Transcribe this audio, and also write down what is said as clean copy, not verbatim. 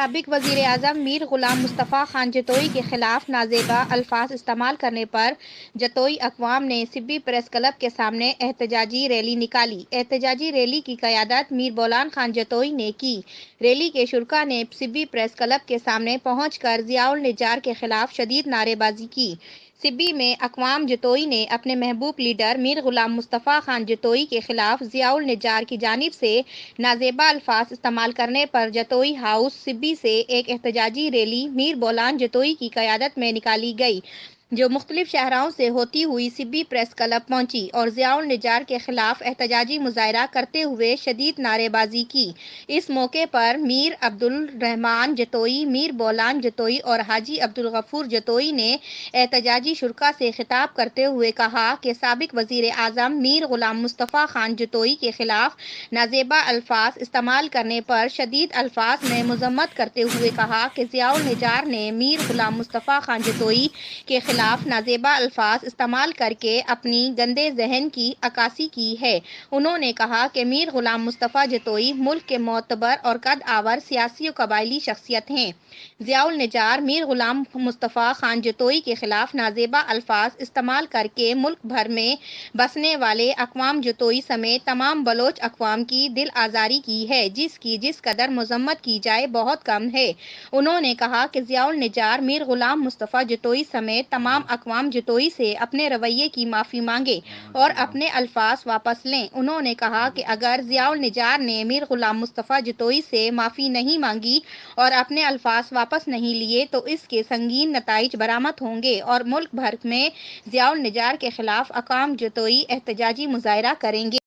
سابق وزیر اعظم میر غلام مصطفیٰ خان جتوئی کے خلاف نازیبا الفاظ استعمال کرنے پر جتوئی اقوام نے سبی پریس کلب کے سامنے احتجاجی ریلی نکالی۔ احتجاجی ریلی کی قیادت میر بولان خان جتوئی نے کی۔ ریلی کے شرکاء نے سبی پریس کلب کے سامنے پہنچ کر ضیاء النجار کے خلاف شدید نعرے بازی کی۔ سبی میں اقوام جتوئی نے اپنے محبوب لیڈر میر غلام مصطفیٰ خان جتوئی کے خلاف ضیاء النجار کی جانب سے نازیبا الفاظ استعمال کرنے پر جتوئی ہاؤس سبی سے ایک احتجاجی ریلی میر بولان جتوئی کی قیادت میں نکالی گئی، جو مختلف شاہراہوں سے ہوتی ہوئی سبی پریس کلب پہنچی اور ضیاء النجار کے خلاف احتجاجی مظاہرہ کرتے ہوئے شدید نعرے بازی کی۔ اس موقع پر میر عبدالرحمان جتوئی، میر بولان جتوئی اور حاجی عبدالغفور جتوئی نے احتجاجی شرکاء سے خطاب کرتے ہوئے کہا کہ سابق وزیر اعظم میر غلام مصطفیٰ خان جتوئی کے خلاف نازیبا الفاظ استعمال کرنے پر شدید الفاظ میں مذمت کرتے ہوئے کہا کہ ضیاء النجار نے میر غلام مصطفیٰ خان جتوئی کے خلاف نازیبا الفاظ استعمال کر کے اپنی گندے ذہن کی عکاسی کی ہے۔ انہوں نے کہا کہ میر غلام مصطفیٰ جتوئی ملک کے معتبر اور قد آور سیاسی و قبائلی شخصیت ہیں۔ ضیاء النجار میر غلام مصطفیٰ خان جتوئی کے خلاف نازیبا الفاظ استعمال کر کے ملک بھر میں بسنے والے اقوام جتوئی سمیت تمام بلوچ اقوام کی دل آزاری کی ہے، جس کی جس قدر مذمت کی جائے بہت کم ہے۔ انہوں نے کہا کہ ضیاء النجار میر غلام مصطفیٰ جتوئی سمیت تمام اقوام جتوئی سے اپنے رویے کی معافی مانگے اور اپنے الفاظ واپس لیں۔ انہوں نے کہا کہ اگر ضیاء النجار نے میر غلام مصطفیٰ جتوئی سے معافی نہیں مانگی اور اپنے الفاظ واپس نہیں لیے تو اس کے سنگین نتائج برآمد ہوں گے اور ملک بھر میں ضیاء النجار کے خلاف اقوام جتوئی احتجاجی مظاہرہ کریں گے۔